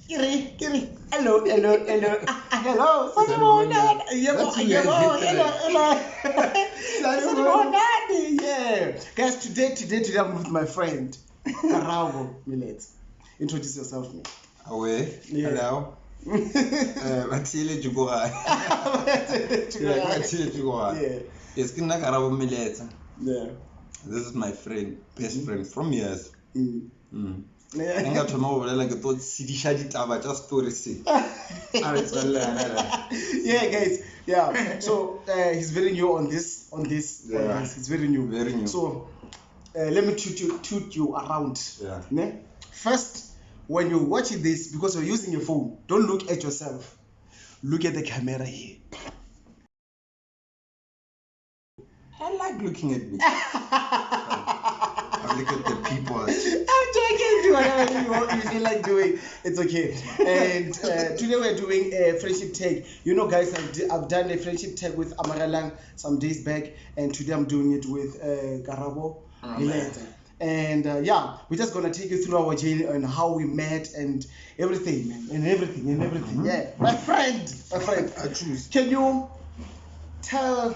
Kiri. Hello. Hello. Yeah. Guys, today I'm with my friend, Karabo Meletse. Introduce yourself, man. Away. Yeah. Hello. Matile Jugora. Yeah. Yes, Karabo Meletse. Yeah. This is my friend, best friend from years. Yeah. I got to know like a thought just stories. Yeah, guys. Yeah. So he's very new on this. Yeah. He's very new. Very new. So let me toot you around. Yeah. Ne? First, when you're watching this, because you're using your phone, don't look at yourself. Look at the camera here. I like looking at me. I look at the people. I'm joking. Do whatever you feel like doing. It's okay. And today we're doing a friendship tag. You know, guys, I've done a friendship tag with Amaralang some days back, and today I'm doing it with Karabo Meletse. And yeah, we're just gonna take you through our journey and how we met and everything, man, and everything. Yeah, my friend. I choose. Can you tell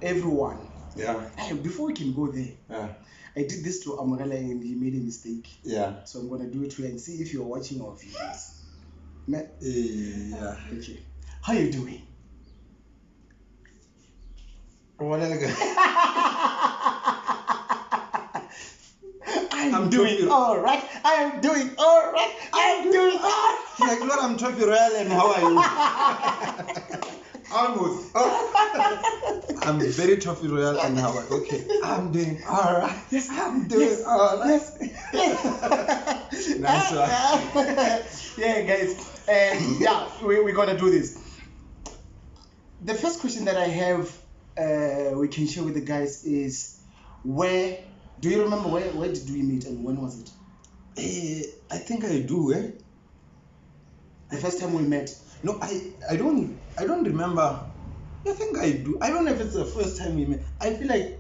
everyone? Yeah. Hey, before we can go there. Yeah. I did this to Amorella and he made a mistake. Yeah. So I'm gonna do it to you and see if you're watching our videos. Yeah. Okay. How you doing? I'm doing all right. I am doing all right. Like, Lord, I'm Trophy Royal and how are you? Almost. Oh. I'm very Trophy Royal and how are you? Okay. I'm doing all right. Yes. I'm doing all right. Nice one. Yeah, guys. And yeah, we're gonna do this. The first question that I have we can share with the guys is do you remember where did we meet and when was it? I think I do, The first time we met. No, I don't remember. I think I do. I don't know if it's the first time we met. I feel like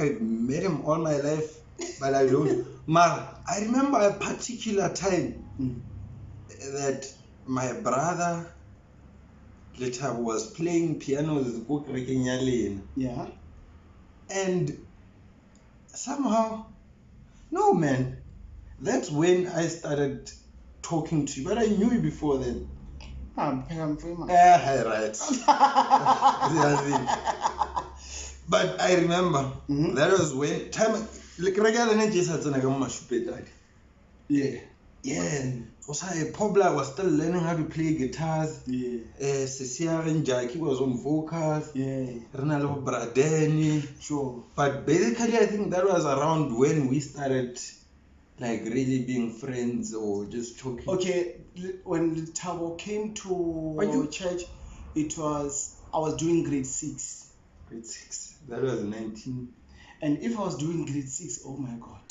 I've met him all my life, but I don't. Mar, I remember a particular time that my brother later was playing piano with Yeah. and somehow, no man, that's when I started talking to you, but I knew you before then. I'm famous. Right. But I remember that was when time like Yeah. yeah. Also, Pobla was still learning how to play guitars. Yeah. Cecilia and Jackie was on vocals. Yeah. Renalo Bradeni. Sure. But basically, I think that was around when we started like really being friends or just talking. Okay, when Tabo came to church, I was doing grade 6. Grade 6. That was 19. And if I was doing grade 6, oh my God.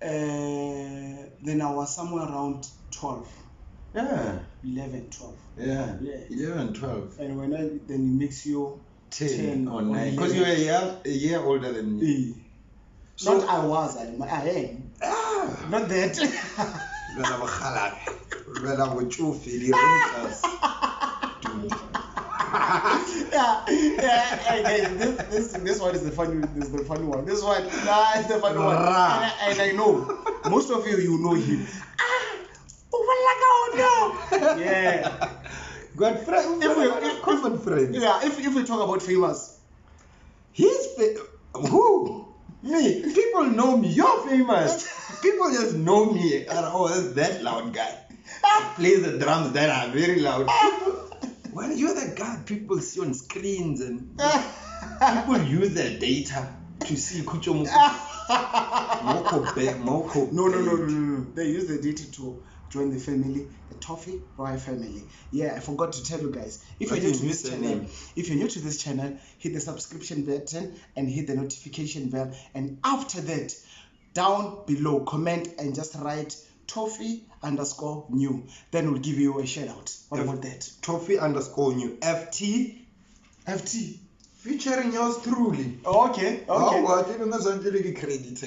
Then I was somewhere around 12. Yeah. 11, 12. Yeah. 11, 12. And then it makes you 10 or 9. Because you were a year older than me. So, not I am. Not that. This one is the funny one. This one is the funny one. And I know most of you know him. Yeah. Good friend. Common friend. Yeah. If we talk about famous, who? Me. People know me. You're famous. People just know me. Oh, that's that loud guy. Plays the drums that are very loud. Well, you're the guy people see on screens and people use their data to see Kucho Moko. No. They use the data to join the family, the Toffee Royal family. Yeah, I forgot to tell you guys. If you're new to this channel, hit the subscription button and hit the notification bell. And after that, down below, comment and just write Toffee_new. Then we'll give you a shout out. What about that? Toffee_new. FT. Featuring yours truly. Okay. Oh, what? Even that's credit.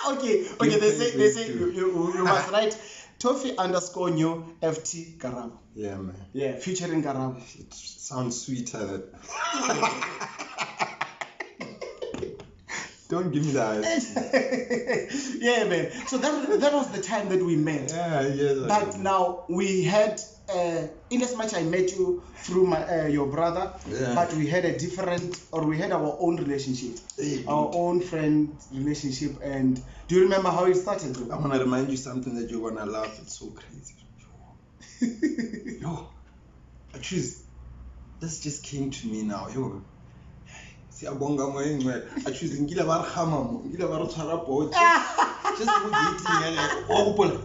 Okay. They say you must write Toffee_new FT Karabo. Yeah, man. Yeah, featuring Karabo. It sounds sweeter. Don't give me the eyes. Yeah, man. So that was the time that we met. Yeah, yes. But now we had, in as much I met you through your brother, Yeah. but we had our own relationship, our own friend relationship. And do you remember how it started? I want to remind you something that you're gonna laugh. It's so crazy. Yo, actually, this just came to me now. Yo, siyabonga moyeng actually ngila ba re khama mo ngila ba re tshwara potse just go dating wa gopola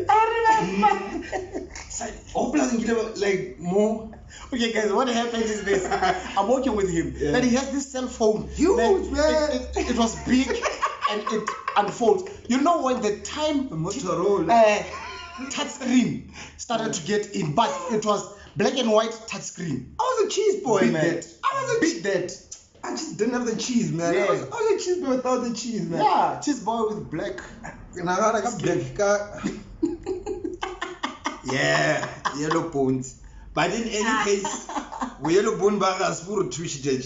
I remember. gopola ngila like more. Okay, guys, what happened is this. I'm working with him. Yeah. Then he has this cell phone. Huge, Then man. It was big and it unfolds. You know when the time Motorola. touch screen started to get in, but it was black and white touch screen. I was a cheese boy, Big man. that. I was a Big that. I just didn't have the cheese, man. Yeah. I was a cheese boy without the cheese, man. Yeah, cheese boy with black. And I got a black car. Yeah, yellow bones. But in any case, we yellow bone bagas for twitch edge.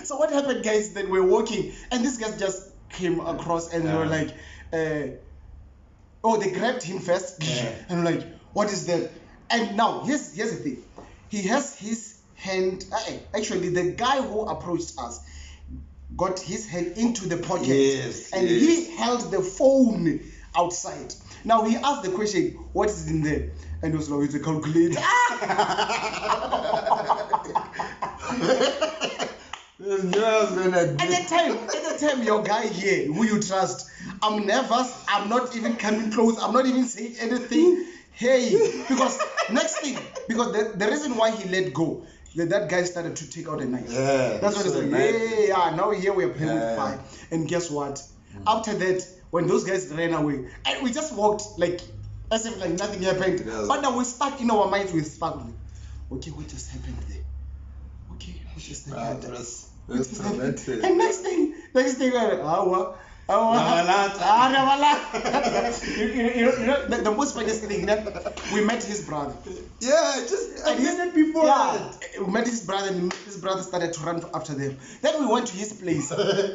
So what happened, guys? Then we're walking, and this guy just came across, and they were like, oh, they grabbed him first, and we're like, what is that? And now here's the thing. He has his hand. Actually, the guy who approached us got his hand into the pocket, and he held the phone outside. Now he asked the question, what is in there? And he was like, it's a calculator. At that time, your guy here, who you trust, I'm nervous. I'm not even coming close. I'm not even saying anything. Hey, because the reason why he let go, that guy started to take out a knife. Yeah, That's what it's like. Yeah. Now here we are playing with fire. And guess what? After that, when those guys ran away, and we just walked like as if like nothing happened. Yes. But now we're stuck in our minds. We're stuck. Okay, what just happened there? Okay, what just happened? That's traumatic. And next thing, the most funniest thing that we met his brother. Yeah, just I did it before. Yeah, we met his brother, and his brother started to run after them. Then we went to his place.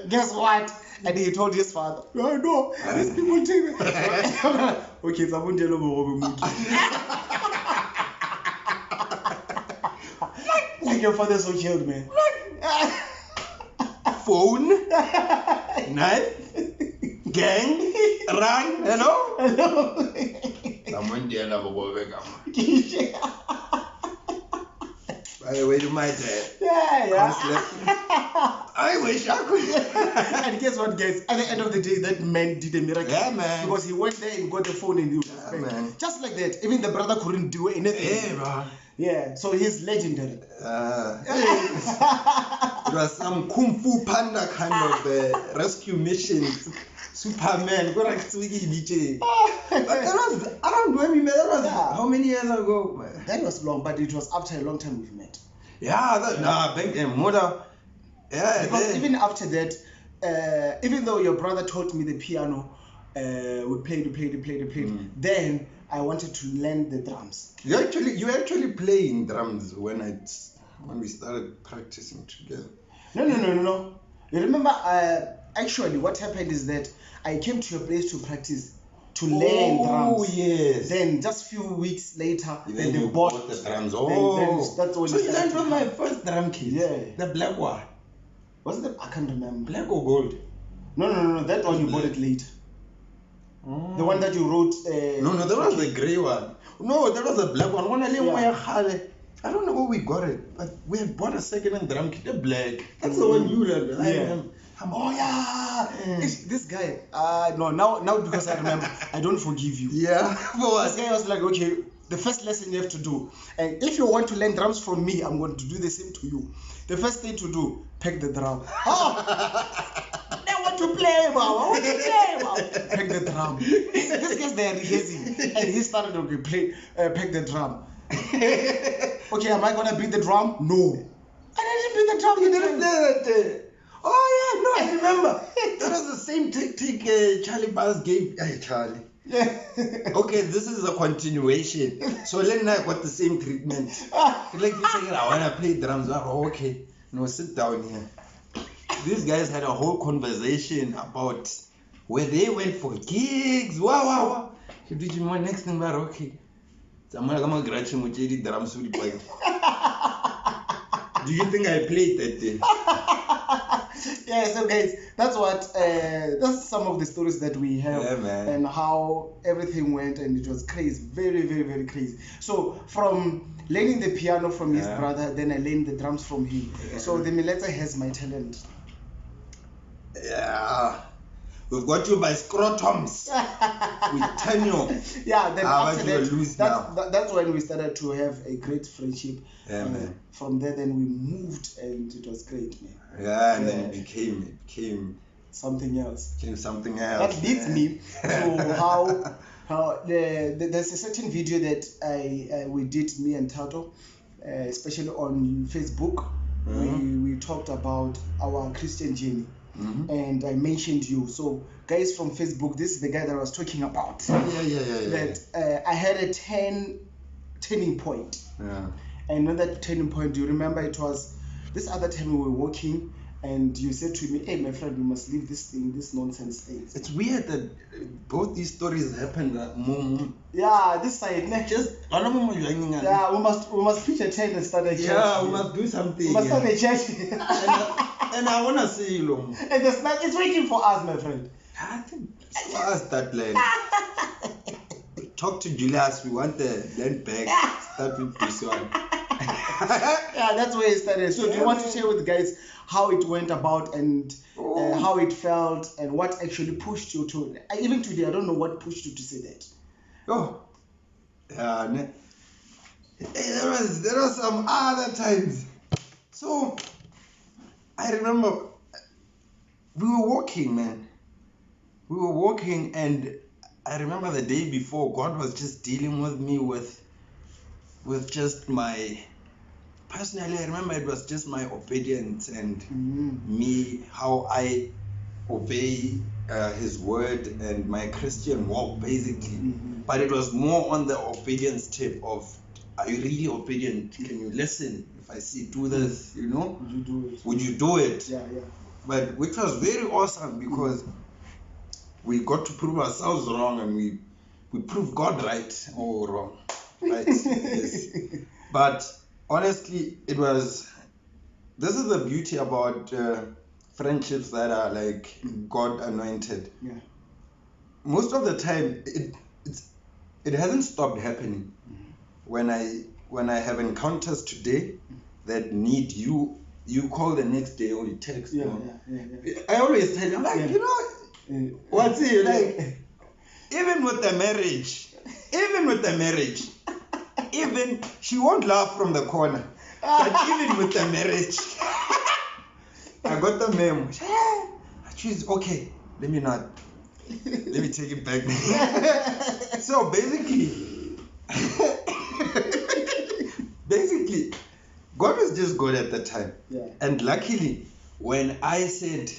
Guess what? And he told his father, "Oh no, these people take me." Okay, so I won't tell him. Like your father's so chilled, man. Phone, knife, gang, run, hello? Someone there never go back. By the way, you might Yeah. I wish I could. And guess what, guys? At the end of the day, that man did a miracle. Yeah, man. Because he went there and got the phone and he was man. just like that. Even the brother couldn't do anything. Yeah, bro. Yeah, so he's legendary. It was some Kung Fu Panda kind of rescue mission. Superman. But that was, I don't know, man. That was how many years ago? Man? That was long, but it was after a long time we've met. Yeah, back then, mother. Yeah, because even after that, even though your brother taught me the piano, we played. Then I wanted to learn the drums. You actually playing drums when we started practicing together. No. You remember? Actually, what happened is that I came to your place to practice, to learn drums. Oh yes. Then just few weeks later, then you bought the drums. Then that's when so you learned from my first drum kit. Yeah. The black one. Was it? I can't remember. Black or gold? No. That one you bought it later. Oh. The one that you wrote. No, that was the grey one. No, that was the black one. I don't know where we got it, but we had bought a second-hand drum kit, the black. That's the one you learned. Yeah. Oh yeah, this guy. No, now because I remember, I don't forgive you. Yeah. This guy was like, okay, the first lesson you have to do, and if you want to learn drums from me, I'm going to do the same to you. The first thing to do, pack the drum. I want to play, pack the drum. This guy's there rehearsing, and he started to pack the drum. Okay, am I gonna beat the drum? No. I didn't beat the drum. You didn't play that. Oh yeah, no, I remember. That was the same tactic Charlie Bass gave. Hey, Charlie. Yeah. Okay, this is a continuation. So Len and I got the same treatment. Like you say, I want to play drums. Oh, okay, no, sit down here. These guys had a whole conversation about where they went for gigs. Wow. You did you want next thing, but okay. I'm gonna graduate with the drums with the Do you think I played that day? Yeah, so guys, that's some of the stories that we have, Yeah, man. and how everything went, and it was crazy, very, very, very crazy. So from learning the piano from his brother, then I learned the drums from him. Yeah. So the Meletse has my talent. Yeah. We've got you by scrotums with tenure. Yeah, then after that's when we started to have a great friendship. Yeah, man. From there, then we moved, and it was great, man. Yeah, and then it became something else. That leads me to how there's a certain video that we did, me and Tato, especially on Facebook. We talked about our Christian journey. And I mentioned you. So guys from Facebook, this is the guy that I was talking about. Yeah. That I had a turning point. Yeah. And on that turning point, do you remember it was this other time we were walking, and you said to me, "Hey, my friend, we must leave this nonsense thing." It's weird that both these stories happened at Yeah, this side, just yeah, we must preach a tent and start a church. Yeah, we must do something. We must start a church. and I wanna see you long. And it's waiting for us, my friend. I think it's for us that land. Talk to Julius. We want the land back. Start with this one. Yeah, that's where it started. So do you want to share with the guys how it went about, and how it felt, and what actually pushed you to, even today I don't know what pushed you to say that. There was some other times. So I remember we were walking, man. We were walking, and I remember the day before, God was just dealing with me with just my, personally, I remember it was just my obedience and me, how I obey His word and my Christian walk, basically. But it was more on the obedience tip of, are you really obedient? Can you listen? If I say do this, Would you do it? Would you do it? Yeah. But which was very awesome, because we got to prove ourselves wrong, and we proved God right or wrong. Right? Yes. But honestly, this is the beauty about friendships that are like God anointed. Yeah. Most of the time, it hasn't stopped happening. When I have encounters today that need you call the next day or you text. Yeah. I always tell you, I'm like, what's it like? Even with the marriage, even she won't laugh from the corner. But even with the marriage, I got the memo. She's okay. Let me take it back. So basically, God was just good at the time. Yeah. And luckily, when I said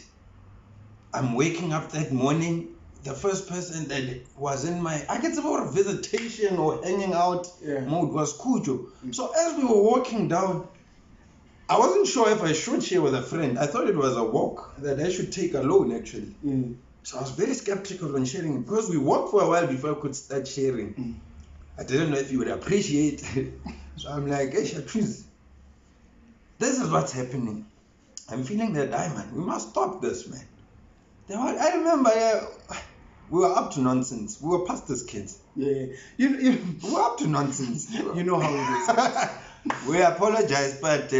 I'm waking up that morning, the first person that was in my, I guess about visitation or hanging out mode was Kujo. So as we were walking down, I wasn't sure if I should share with a friend. I thought it was a walk that I should take alone, actually. So I was very skeptical when sharing it, because we walked for a while before I could start sharing. I didn't know if you would appreciate it. So I'm like, hey, Shatrice, this is what's happening. I'm feeling that, man, we must stop this, man. I remember we were up to nonsense. We were pastors' kids. Yeah. We were up to nonsense. You know how it is. We apologize, but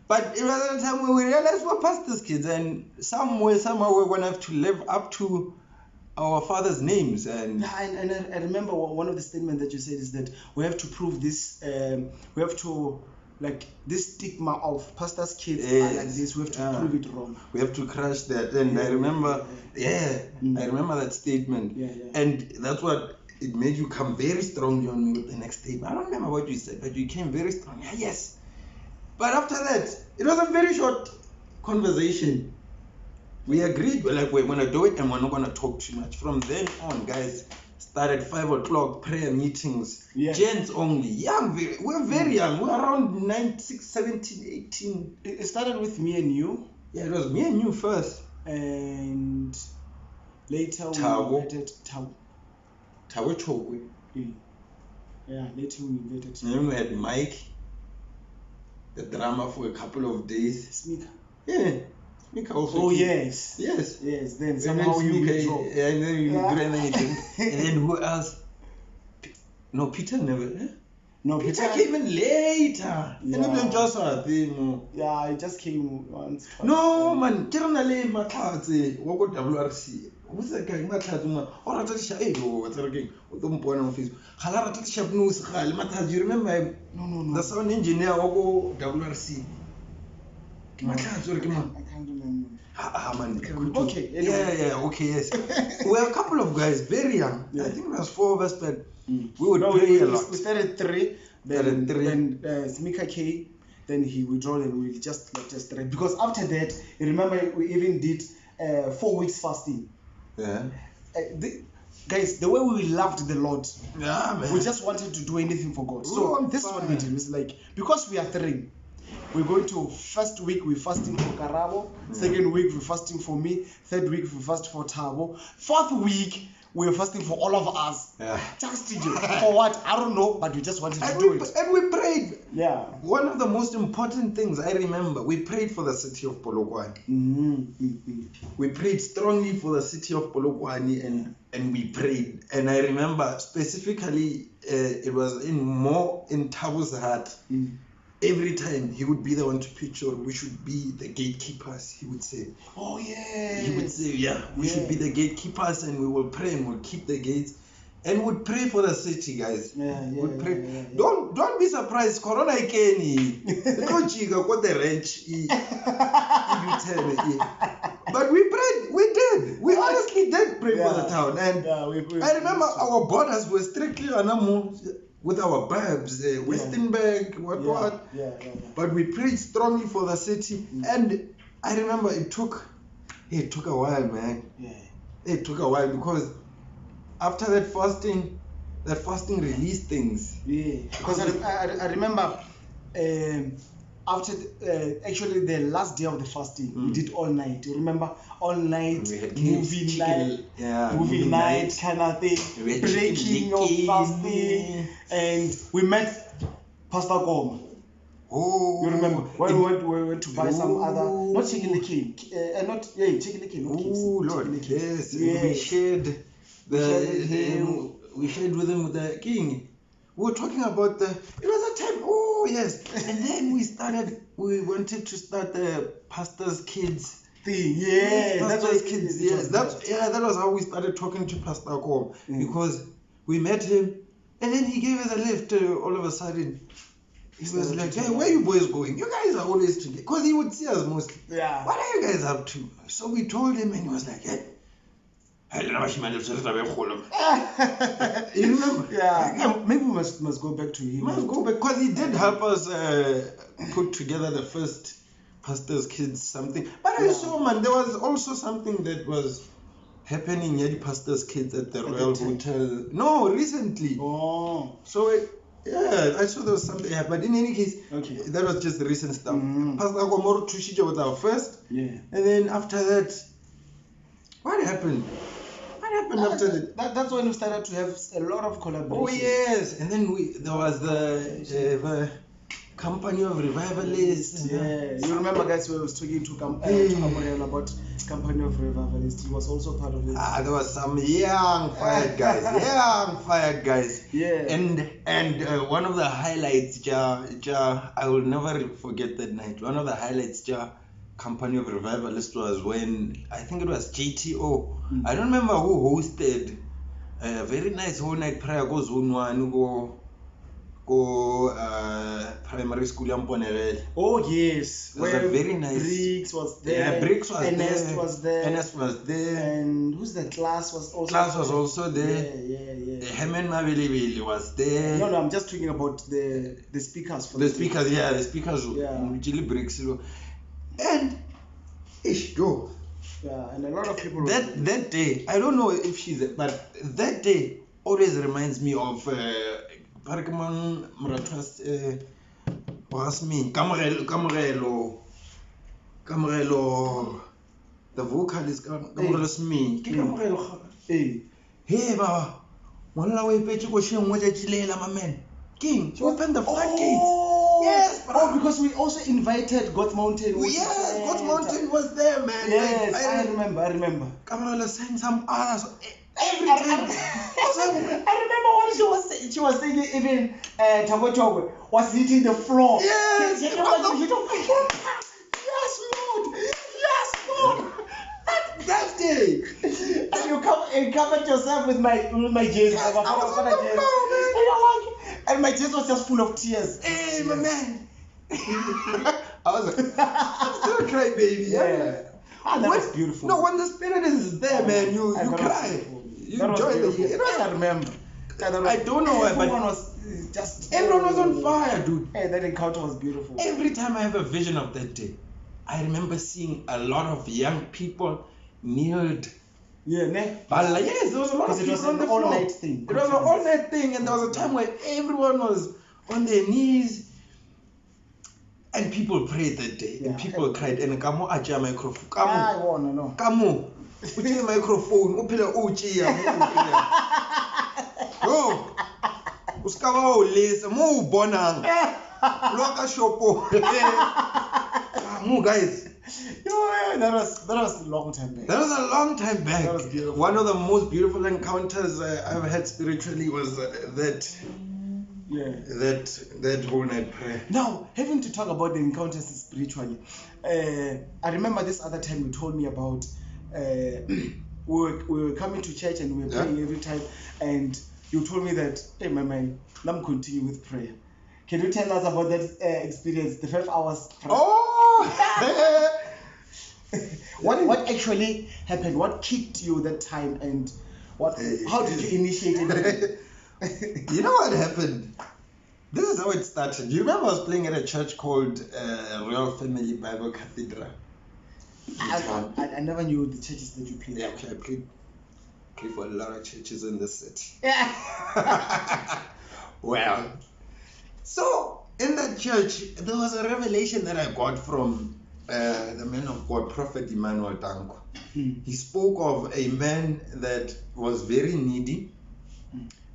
But it was at a time when we realized we're pastors' kids, and somehow we're going to have to live up to our father's names. And I remember one of the statements that you said is that we have to prove this, we have to, like, this stigma of pastors' kids are like this, we have to prove it wrong. We have to crush that. And I remember, I remember that statement. And that's what, it made you come very strongly on me with the next statement. I don't remember what you said, but you came very strong. Yes. But after that, it was a very short conversation. We agreed, we're like, we're gonna do it and we're not gonna talk too much. From then on, guys, started 5 o'clock prayer meetings. Yeah. Gents only. Young, we're very young. We're around 9, 6, 17, 18. It started with me and you. Yeah, it was me and you first. And later Thabo. we invited Thabo. Thabo Chokwe. Yeah, later we invited And then we had Mike, the drama for a couple of days. Smika. Yeah. Smika also. Oh came. yes. Yes. Yes. Then And somehow then you Smika, withdraw. yeah, and then you Yeah. do anything. And then who else? No, Peter never. Eh? No, Peter came in later. Yeah. And then just a thing. Yeah, it just came once. Twice. No man, ke rena le Matlhatse wa go WRC. Who's that guy Matlhatse ma? O rata tsha wa tsere keng? O tlo mpona mo Facebook. Ga la rata tsha bno se gale Matlhatse. You remember him? No. The sound engineer wa go WRC. Matlhatse re ke I man. can't remember. Man. Okay, anyway. Yeah, okay, yes. We're a couple of guys, very young. Yeah. I think there was 4 of us, but we would No, play a we lot. started 3. Started three. Then Smika came. Then he withdrew and we just left us 3. Because after that, you remember we even did 4 weeks fasting. Yeah. Guys, the way we loved the Lord, Yeah, man. we just wanted to do anything for God. We So were on this is what we fire. did. It's like, because we are 3, we're going to first week we're fasting for Karabo, second week we're fasting for me, third week we fast for Thabo, fourth week we're fasting for all of us. Yeah. Just for what? I don't know, but we just wanted to do it. And we prayed. Yeah. One of the most important things I remember, we prayed for the city of Polokwane. We prayed strongly for the city of Polokwane and we prayed. And I remember specifically, it was in Thabo's heart. Every time he would be the one to picture, we should be the gatekeepers, he would say. Oh yeah. He would say, we should be the gatekeepers and we will pray and we'll keep the gates. And we'd pray for the city, guys. We'd pray. Yeah. Don't be surprised. Corona ikeni. Got the wrench. But we prayed. We did. We honestly did pray for the town. And I remember our borders were strictly with our babs, Westenberg, what. Yeah. But we prayed strongly for the city. And I remember it took a while, man. Yeah. It took a while because after that fasting released things. Yeah. Because I remember after actually the last day of the fasting, we did all night. You remember all night We had movie chicken, night, yeah, movie night kind of thing, We had breaking chicken of licking. fasting, and we met Pastor Goma. Oh, You remember when we went to buy some other, Oh. not chicken licking, chicken licking, not cakes. Oh Lord, chicken licking. yes. Yes. We shared with him. we shared with him with the king. We were talking about it was a time, oh yes. And then we wanted to start the pastor's kids. Thing. Yeah, that's Pastor's what kids, it yes. was. That was how we started talking to Pastor Kom, because we met him and then he gave us a lift all of a sudden. He was like, hey, where you boys going? You guys are always together. Because he would see us mostly. Yeah. What are you guys up to? So we told him and he was like, hey. You remember? Yeah. Maybe we must go back to him. Must go back because he did help us put together the first pastor's kids something. But I saw, man, there was also something that was happening at the pastor's kids at the Royal Hotel. No, recently. Oh. So I saw there was something. Yeah, but in any case, that was just the recent stuff. Pastor Komoro Tushija was our first. Yeah. And then after that, what happened? After that? That's when we started to have a lot of collaboration. Oh yes, and then there was the company of revivalists. Yeah, you remember, guys, we was talking to Amorel about company of revivalists. He was also part of it. There was some young fired guys. Yeah. And one of the highlights, I will never forget that night. One of the highlights, company of revivalists was when I think it was GTO. I don't remember who hosted a very nice whole night prayer goes on go primary school Yamponelele. Oh yes, it was a very nice. Briggs was there. Yeah, Briggs was Ernest there. was there. Ernest was there. And who's the class was also. Class was also there. Yeah. Hemen Mabilibili was there. No, I'm just talking about the speakers. For the speakers. Yeah. Briggs. And Joe, Yeah, and a lot of people. That day, I don't know if she's, but that day always reminds me of Parkman Muratas Wasmin Camrelo, the vocalist Camrelo me. Hey. Hey, Baba, one way page go show what my man. King, she opened the floodgates. Oh, Yes, bro. oh, because we also invited God's Mountain. Yes, God's Mountain was there, man. Yes, Like, I remember. Kamala sang some others every I time. remember what she was singing. Even Tango Togo was hitting the floor. Yes, Yes, Lord. that day. And you covered yourself with my jeans. Yes, I was on the floor, and my jeans was just full of tears. Hey, my man. I was like, I'm still crying, baby. Yeah. Ah, that was beautiful. No, when the spirit is there, man, you cry. You enjoy the year. I remember. I don't know why, but everyone was just. everyone was on fire, dude. Hey, that encounter was beautiful. Every time I have a vision of that day, I remember seeing a lot of young people kneeled. Yeah, ne? But yes, there was a lot of Because it was people on an the floor. all-night thing. It was an all-night thing, and there was a time where everyone was on their knees, and people prayed that day, and people cried. And kamo aja microphone, I wanna know. kamo, uchi microphone, upila uchi ya, yo, uskawa ulisa, mo ubonang, loka shopo, kamo guys. Yeah, that was a long time back. That was a long time back. That was beautiful. One of the most beautiful encounters I've had spiritually was that whole night prayer. Now, having to talk about the encounters spiritually, I remember this other time you told me about we were coming to church and we were praying every time, and you told me that, hey, my man, let me continue with prayer. Can you tell us about that experience, the 5 hours? Oh! What actually happened? What kicked you that time, and how did you initiate it? You know what happened? This is how it started. You remember I was playing at a church called Royal Family Bible Cathedral? I never knew the churches that you played. Yeah, okay, I played for a lot of churches in the city. Yeah. Well, so in that church, there was a revelation that I got from the man of God, Prophet Emmanuel Danko. He spoke of a man that was very needy,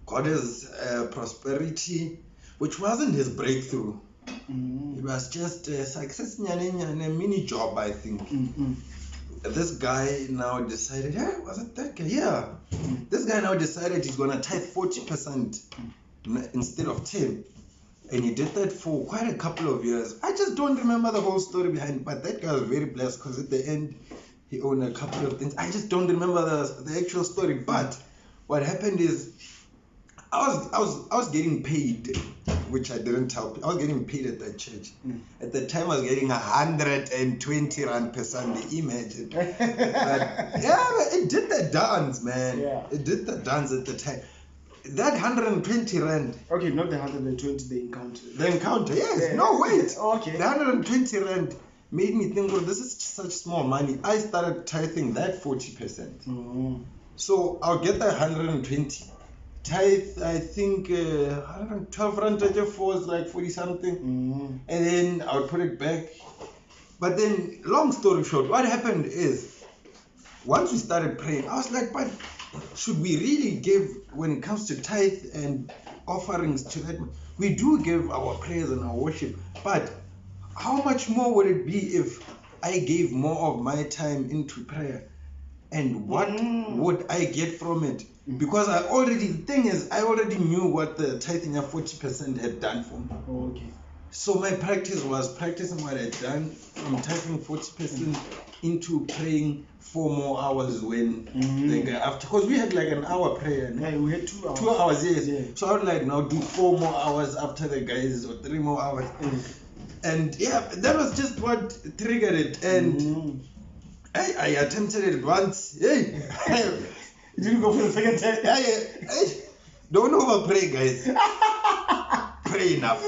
got his prosperity, which wasn't his breakthrough. It was just a success, a mini job, I think. This guy now decided, was it that guy? Yeah. This guy now decided he's going to tithe 40% instead of 10%. And he did that for quite a couple of years. I just don't remember the whole story behind it, but that guy was very blessed because at the end, he owned a couple of things. I just don't remember the actual story. But what happened is, I was getting paid, which I didn't tell people. I was getting paid at that church. At the time, I was getting 120 rand per Sunday. Imagine. But, yeah, it did the dance, man. Yeah. It did the dance at the time. That 120 rand. Okay, not the 120, the encounter. The encounter, yes. Yeah. No, wait. Okay. The 120 rand made me think, well, this is such small money. I started tithing that 40%. So I'll get the 120. Tithe, I think 112 rand was like 40 something. And then I would put it back. But then, long story short, what happened is, once we started praying, I was like, but should we really give, when it comes to tithe and offerings to that? We do give our prayers and our worship, but how much more would it be if I gave more of my time into prayer? And what would I get from it? Because the thing is, I already knew what the tithing of 40% had done for me. Okay. So my practice was practicing what I'd done from tithing 40% into praying 4 more hours when the guy after, because we had like an hour prayer. Yeah, we had 2 hours. 2 hours, yes. Yeah. So I would like now do 4 more hours after the guys, or 3 more hours. And yeah, that was just what triggered it. And I attempted it once. Hey, you didn't go for the second time. Don't over pray, guys. pray enough.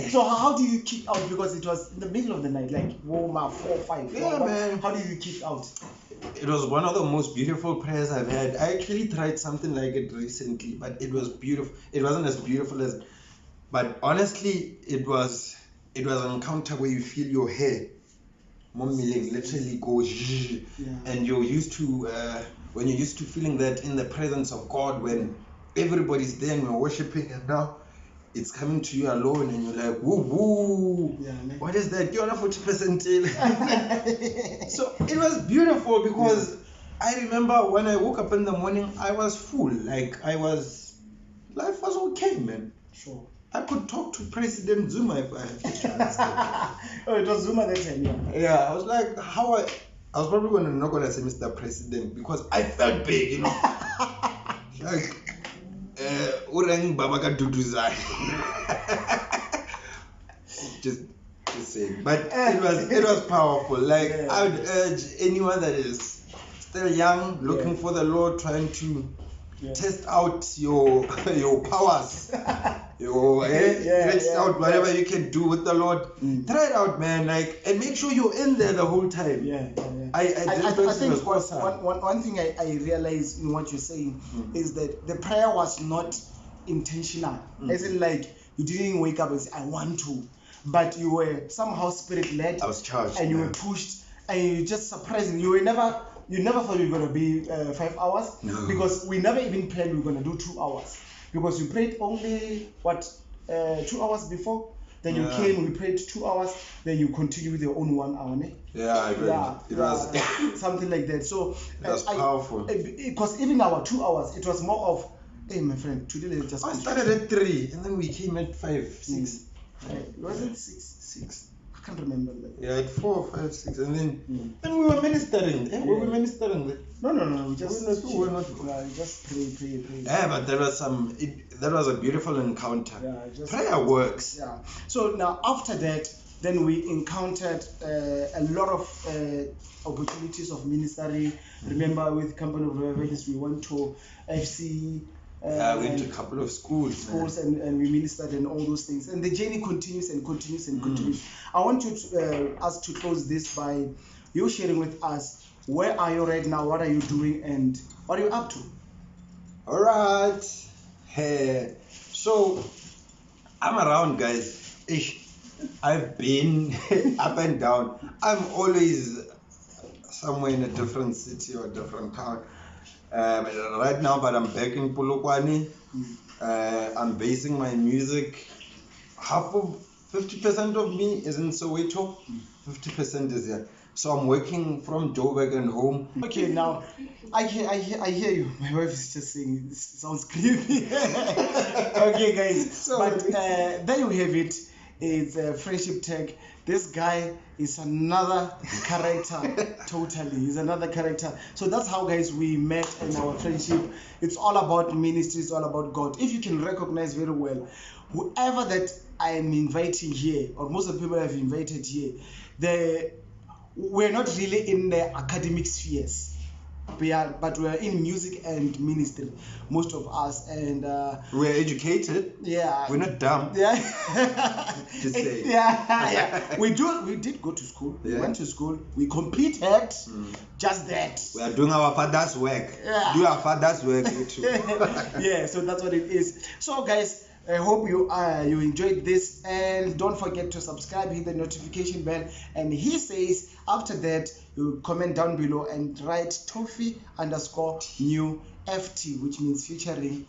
So how do you kick out? Because it was in the middle of the night, like 4, 5. Yeah, man. How did you kick out? It was one of the most beautiful prayers I've had. I actually tried something like it recently, but it was beautiful. It wasn't as beautiful as, but honestly, it was an encounter where you feel your hair, literally go, and you're used to when you're used to feeling that in the presence of God, when everybody's there and we're worshiping, and now it's coming to you alone, and you're like, woo woo, what is that? You're not 40% till. So it was beautiful because I remember when I woke up in the morning, I was full. Like life was okay, man. Sure. I could talk to President Zuma if I had to chance. Oh, it was Zuma that time, Yeah, I was like, I was probably not gonna say Mr. President because I felt big, you know. Like, Urang Babaka Duduzai. Just saying. But it was powerful. Like, I would urge anyone that is still young, looking for the Lord, trying to test out your powers. Test out whatever you can do with the Lord. Try it out, man. Like, and make sure you're in there the whole time. I think one thing I realized in what you're saying is that the prayer was not intentional. As in, like, you didn't wake up and say, I want to, but you were somehow spirit led. I was charged, and you were pushed, and you just surprising. You never thought you were gonna be 5 hours. No. Because we never even planned we were gonna do 2 hours, because you prayed only 2 hours before. Then you came, we prayed 2 hours, then you continue with your own 1 hour. It was something like that. So it was powerful. Because even our 2 hours, it was more of, hey my friend, today let's just. I started at 3 and then we came at 5, 6. Was it 6? I can't remember that. Yeah, at 4, 5, 6, and then we were ministering. We were ministering. No. We just just pray. Yeah, but there was that was a beautiful encounter. Prayer works. Yeah. So now after that, then we encountered a lot of opportunities of ministry. Remember, with Company of Evangelists, we went to FC. We went to a couple of schools and we ministered and all those things. And the journey continues and continues and continues. I want you us to close this by you sharing with us, where are you right now? What are you doing? And what are you up to? All right. So I'm around, guys. I've been up and down. I'm always somewhere in a different city or a different town. Right now, but I'm back in Polokwane. I'm basing my music. 50% of me is in Soweto, 50% is here. So I'm working from Joburg and home. Okay, now I hear you. My wife is just saying it sounds creepy. Okay, guys. But there you have it. It's a friendship tag. This guy is another character. Totally, he's another character. So that's how, guys, we met in our friendship. It's all about ministry. It's all about God. If you can recognize very well, whoever that I am inviting here, or most of the people I've invited here, we're not really in the academic spheres. But we're in music and ministry, most of us, and we're educated. Yeah, we're not dumb. Yeah, just say. Yeah. We did go to school. We went to school. We completed just that. We are doing our father's work. Do our father's work too. Yeah, so that's what it is. So, guys, I hope you enjoyed this, and don't forget to subscribe, hit the notification bell. And he says after that, you comment down below and write Tofi_new FT, which means featuring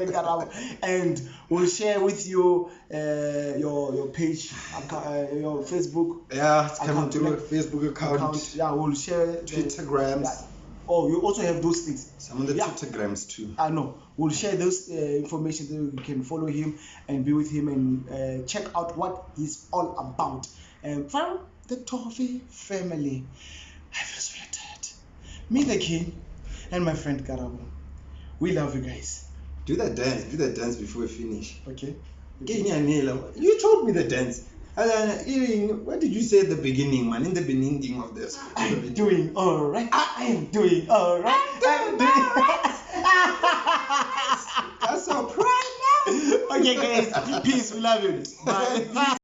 Karabo. And we'll share with you your page, your Facebook. Yeah, it's coming to your Facebook account. Yeah, we'll share Twittergrams. Oh, you also have those things. Some of the Twittergrams too. I know. We'll share those information so you can follow him and be with him and check out what he's all about. From the Tofi family, I feel so tired. Me, the king, and my friend Karabo. We love you guys. Do that dance before we finish. Okay. You told me the dance. What did you say at the beginning, man? In the beginning of this. I'm doing alright. I am doing alright. I'm doing alright. That's so proud now. Okay, guys. Peace. We love you. Bye.